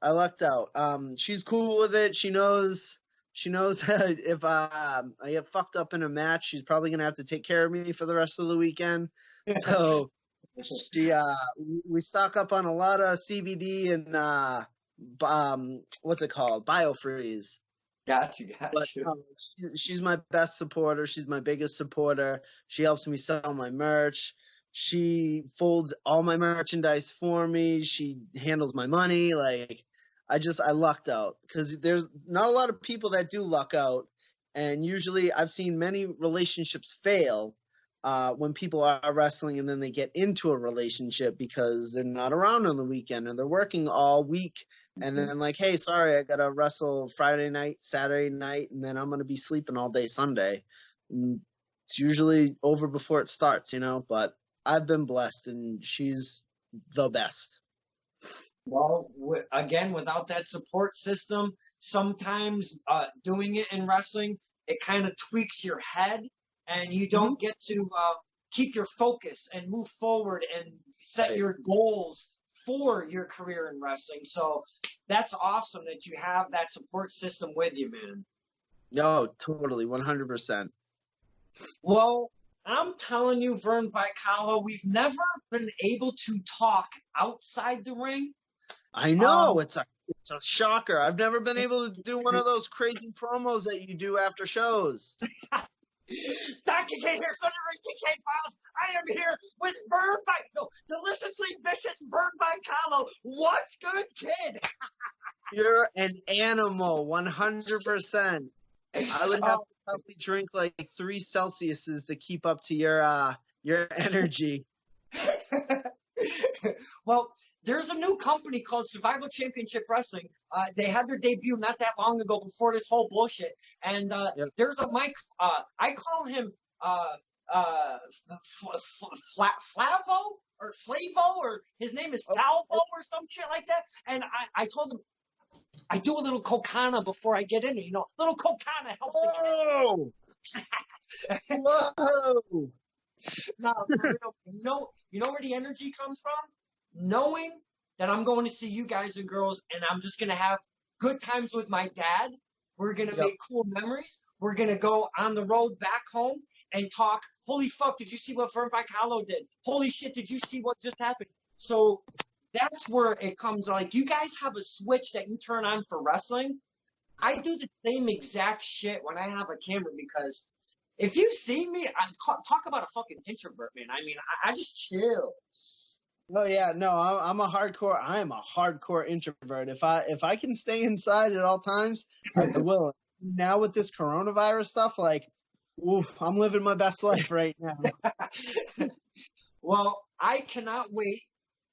She's cool with it. She knows that if I get fucked up in a match, she's probably gonna have to take care of me for the rest of the weekend. So we stock up on a lot of CBD and what's it called? BioFreeze. Got you. But, she's my best supporter. She's my biggest supporter. She helps me sell my merch. She folds all my merchandise for me. She handles my money. Like I lucked out because there's not a lot of people that do luck out. And usually I've seen many relationships fail when people are wrestling and then they get into a relationship because they're not around on the weekend and they're working all week. And then like, hey, sorry, I got to wrestle Friday night, Saturday night, and then I'm going to be sleeping all day Sunday. And it's usually over before it starts, you know, but I've been blessed and she's the best. Well, again, without that support system, sometimes doing it in wrestling, it kind of tweaks your head and you don't get to keep your focus and move forward and set your goals for your career in wrestling. So that's awesome that you have that support system with you, man. No, totally, 100%. Well, I'm telling you, Vern Vicallo, we've never been able to talk outside the ring. I know, it's a shocker. I've never been able to do one of those crazy promos that you do after shows. Doc Kincaid here, Sunday Ring Kincaid Files. I am here with Vern Vicallo, deliciously vicious Vern Vicallo. What's good, kid? You're an animal, 100%. I would have to probably drink like 3 Celsiuses to keep up to your energy. Well, there's a new company called Survival Championship Wrestling. They had their debut not that long ago before this whole bullshit. And there's a Mike. I call him Flavo or his name is Falvo or some shit like that. And I told him I do a little Cocana before I get in it. You know, little Cocana helps the kid. Whoa! No, for real. You know where the energy comes from? Knowing that I'm going to see you guys and girls, and I'm just gonna have good times with my dad. We're gonna Yep. make cool memories. We're gonna go on the road back home and talk. Holy fuck! Did you see what Vern Vicallo did? Holy shit! Did you see what just happened? So that's where it comes. Like you guys have a switch that you turn on for wrestling. I do the same exact shit when I have a camera because if you see me, talk about a fucking introvert, man. I mean, I just chill. Oh yeah, no, I am a hardcore introvert. If I can stay inside at all times, I will. Now with this coronavirus stuff, like, oof, I'm living my best life right now. Well, I cannot wait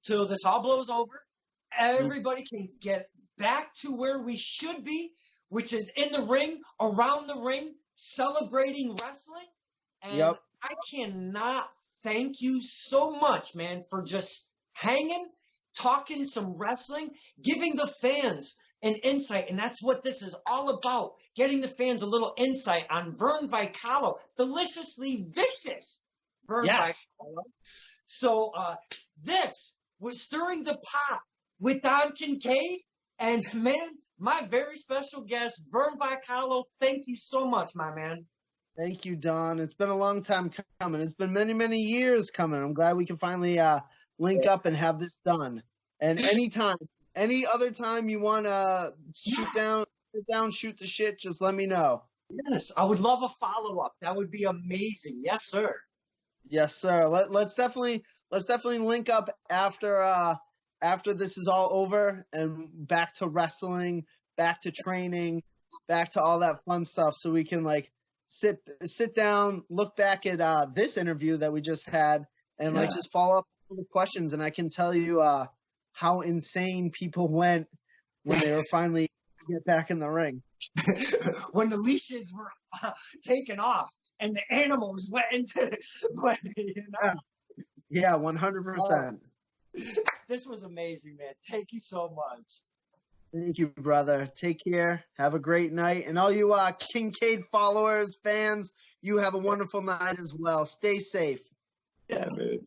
till this all blows over. Everybody can get back to where we should be, which is in the ring, around the ring, celebrating wrestling. And Yep. I cannot thank you so much, man, for just hanging, talking some wrestling, giving the fans an insight. And that's what this is all about, getting the fans a little insight on Vern Vicallo, deliciously vicious Vern Vicallo. So this was Stirring the Pot with Don Kincaid. And man, my very special guest, Vern Vicallo, thank you so much, my man. Thank you, Don. It's been a long time coming. It's been many, many years coming. I'm glad we can finally link up and have this done. And anytime, any other time you want to sit down, shoot the shit, just let me know. Yes, I would love a follow-up. That would be amazing. Yes, sir. Yes, sir. Let's definitely link up after this is all over and back to wrestling, back to training, back to all that fun stuff, so we can like sit down, look back at this interview that we just had, and like just follow up with questions, and I can tell you how insane people went when they were finally get back in the ring. When the leashes were taken off and the animals went into, you know. Yeah, 100%. This was amazing, man. Thank you so much. Thank you, brother. Take care. Have a great night. And all you Kincaid followers, fans, you have a wonderful night as well. Stay safe. Yeah, man.